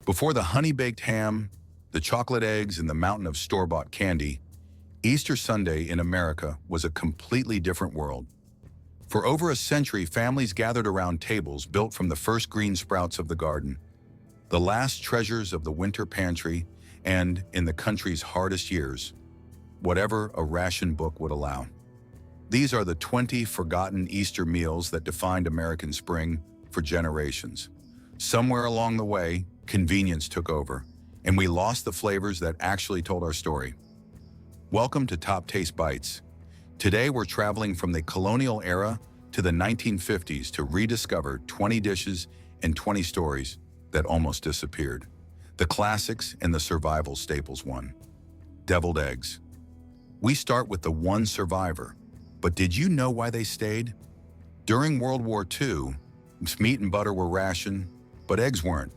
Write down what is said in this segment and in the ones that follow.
Before the honey-baked ham, the chocolate eggs, and the mountain of store-bought candy, Easter Sunday in America was a completely different world. For over a century, families gathered around tables built from the first green sprouts of the garden, the last treasures of the winter pantry, and, in the country's hardest years, whatever a ration book would allow. These are the 20 forgotten Easter meals that defined American spring for generations. Somewhere along the way, convenience took over, and we lost the flavors that actually told our story. Welcome to Top Taste Bites. Today we're traveling from the colonial era to the 1950s to rediscover 20 dishes and 20 stories that almost disappeared. The classics and the survival staples. 1. Deviled eggs. We start with the one survivor, but did you know why they stayed? During World War II, meat and butter were rationed, but eggs weren't.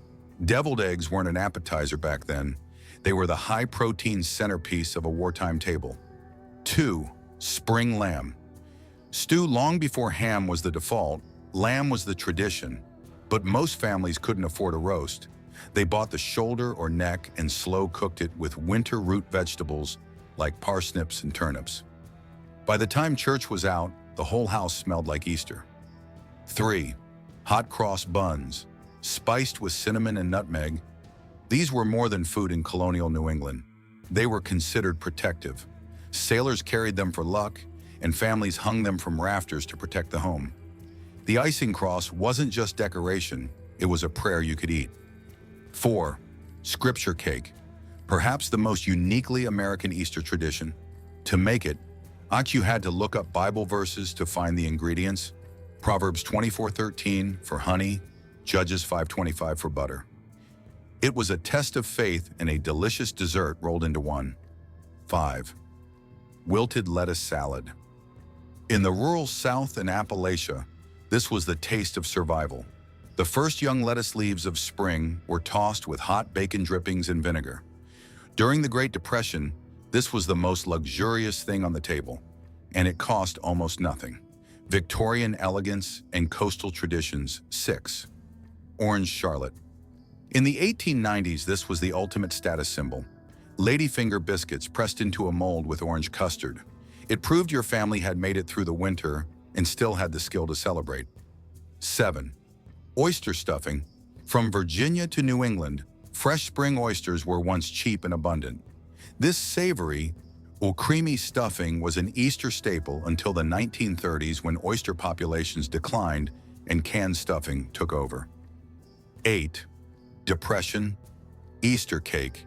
Deviled eggs weren't an appetizer back then. They were the high-protein centerpiece of a wartime table. 2. Spring lamb. Stew. Long before ham was the default, lamb was the tradition, but most families couldn't afford a roast. They bought the shoulder or neck and slow-cooked it with winter root vegetables like parsnips and turnips. By the time church was out, the whole house smelled like Easter. 3. Hot cross buns. Spiced with cinnamon and nutmeg, these were more than food in colonial New England. They were considered protective. Sailors carried them for luck, and families hung them from rafters to protect the home. The icing cross wasn't just decoration, it was a prayer you could eat. 4. Scripture cake. Perhaps the most uniquely American Easter tradition. To make it, you had to look up Bible verses to find the ingredients. Proverbs 24:13 for honey, Judges 5:25 for butter. It was a test of faith and a delicious dessert rolled into one. 5. Wilted lettuce salad. In the rural South and Appalachia, this was the taste of survival. The first young lettuce leaves of spring were tossed with hot bacon drippings and vinegar. During the Great Depression, this was the most luxurious thing on the table, and it cost almost nothing. Victorian elegance and coastal traditions. 6. Orange Charlotte. In the 1890s, this was the ultimate status symbol. Ladyfinger biscuits pressed into a mold with orange custard. It proved your family had made it through the winter and still had the skill to celebrate. 7. Oyster stuffing. From Virginia to New England, fresh spring oysters were once cheap and abundant. This savory or creamy stuffing was an Easter staple until the 1930s, when oyster populations declined and canned stuffing took over. 8. Depression. Easter cake.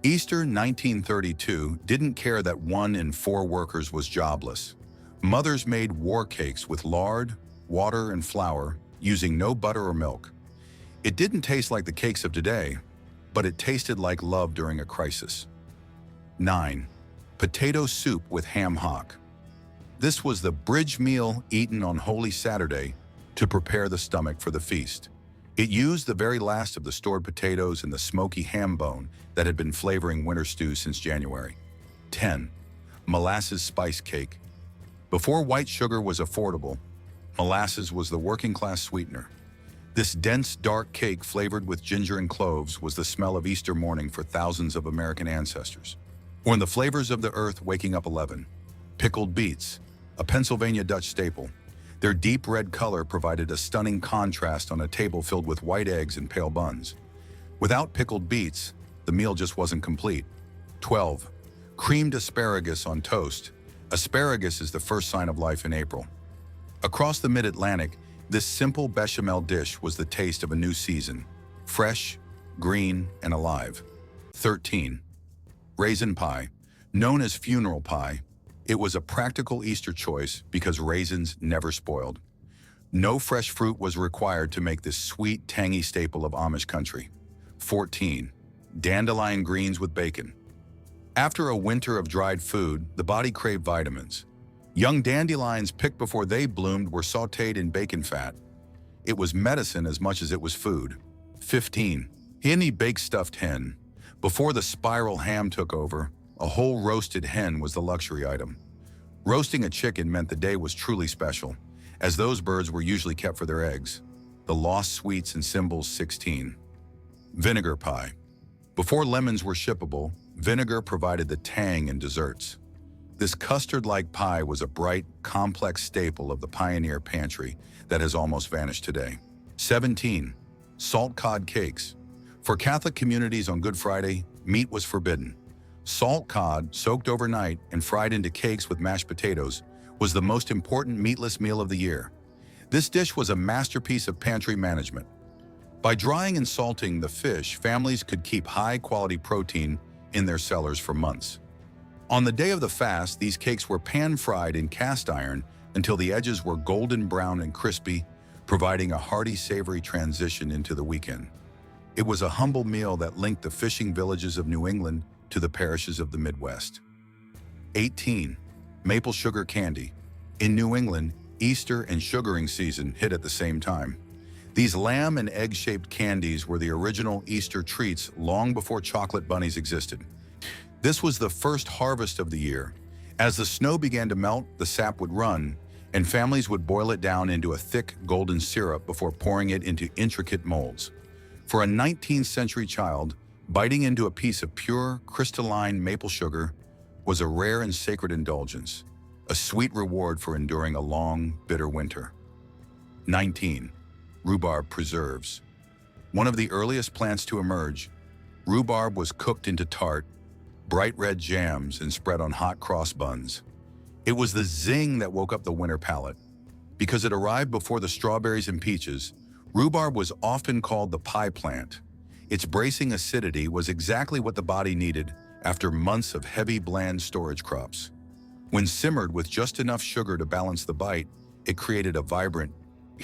Easter 1932 didn't care that 1 in 4 workers was jobless. Mothers made war cakes with lard, water, and flour, using no butter or milk. It didn't taste like the cakes of today, but it tasted like love during a crisis. 9. Potato soup with ham hock. This was the bridge meal eaten on Holy Saturday to prepare the stomach for the feast. It used the very last of the stored potatoes and the smoky ham bone that had been flavoring winter stews since January. 10. Molasses spice cake. Before white sugar was affordable, molasses was the working-class sweetener. This dense, dark cake flavored with ginger and cloves was the smell of Easter morning for thousands of American ancestors. Or the flavors of the earth waking up 11. Pickled beets, a Pennsylvania Dutch staple. Their deep red color provided a stunning contrast on a table filled with white eggs and pale buns. Without pickled beets, the meal just wasn't complete. 12. Creamed asparagus on toast. Asparagus is the first sign of life in April. Across the mid-Atlantic, this simple bechamel dish was the taste of a new season. Fresh, green, and alive. 13. Raisin pie. Known as funeral pie, it was a practical Easter choice because raisins never spoiled. No fresh fruit was required to make this sweet, tangy staple of Amish country. 14. Dandelion greens with bacon. After a winter of dried food, the body craved vitamins. Young dandelions picked before they bloomed were sautéed in bacon fat. It was medicine as much as it was food. 15. Henny baked stuffed hen. Before the spiral ham took over, a whole roasted hen was the luxury item. Roasting a chicken meant the day was truly special, as those birds were usually kept for their eggs. The lost sweets and symbols. 16. Vinegar pie. Before lemons were shippable, vinegar provided the tang in desserts. This custard-like pie was a bright, complex staple of the pioneer pantry that has almost vanished today. 17. Salt cod cakes. For Catholic communities on Good Friday, meat was forbidden. Salt cod, soaked overnight and fried into cakes with mashed potatoes, was the most important meatless meal of the year. This dish was a masterpiece of pantry management. By drying and salting the fish, families could keep high-quality protein in their cellars for months. On the day of the fast, these cakes were pan-fried in cast iron until the edges were golden brown and crispy, providing a hearty, savory transition into the weekend. It was a humble meal that linked the fishing villages of New England to the parishes of the Midwest. 18. Maple sugar candy. In New England, Easter and sugaring season hit at the same time. These lamb and egg-shaped candies were the original Easter treats long before chocolate bunnies existed. This was the first harvest of the year. As the snow began to melt, the sap would run, and families would boil it down into a thick golden syrup before pouring it into intricate molds. For a 19th century child, biting into a piece of pure, crystalline maple sugar was a rare and sacred indulgence, a sweet reward for enduring a long, bitter winter. 19. Rhubarb preserves. One of the earliest plants to emerge, rhubarb was cooked into tart, bright red jams and spread on hot cross buns. It was the zing that woke up the winter palate. Because it arrived before the strawberries and peaches, rhubarb was often called the pie plant. Its bracing acidity was exactly what the body needed after months of heavy, bland storage crops. When simmered with just enough sugar to balance the bite, it created a vibrant,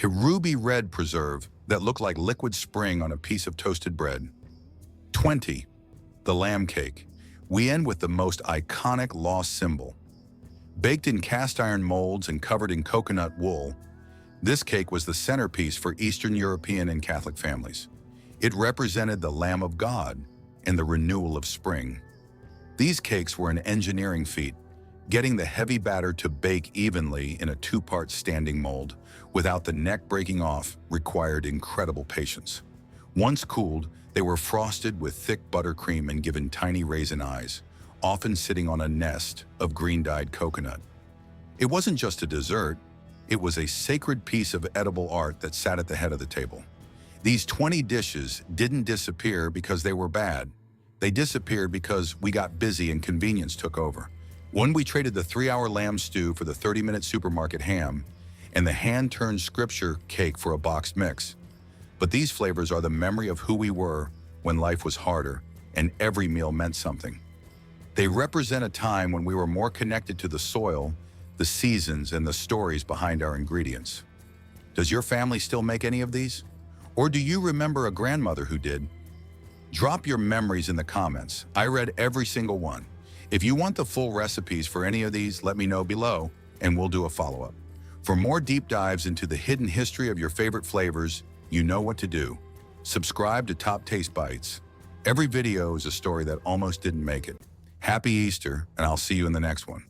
ruby red preserve that looked like liquid spring on a piece of toasted bread. 20. The lamb cake. We end with the most iconic lost symbol. Baked in cast iron molds and covered in coconut wool, this cake was the centerpiece for Eastern European and Catholic families. It represented the Lamb of God and the renewal of spring. These cakes were an engineering feat. Getting the heavy batter to bake evenly in a two-part standing mold without the neck breaking off required incredible patience. Once cooled, they were frosted with thick buttercream and given tiny raisin eyes, often sitting on a nest of green-dyed coconut. It wasn't just a dessert, it was a sacred piece of edible art that sat at the head of the table. These 20 dishes didn't disappear because they were bad. They disappeared because we got busy and convenience took over. When we traded the 3-hour lamb stew for the 30-minute supermarket ham and the hand-turned scripture cake for a boxed mix. But these flavors are the memory of who we were when life was harder and every meal meant something. They represent a time when we were more connected to the soil, the seasons, and the stories behind our ingredients. Does your family still make any of these? Or do you remember a grandmother who did? Drop your memories in the comments. I read every single one. If you want the full recipes for any of these, let me know below and we'll do a follow-up. For more deep dives into the hidden history of your favorite flavors, you know what to do. Subscribe to Top Taste Bites. Every video is a story that almost didn't make it. Happy Easter, and I'll see you in the next one.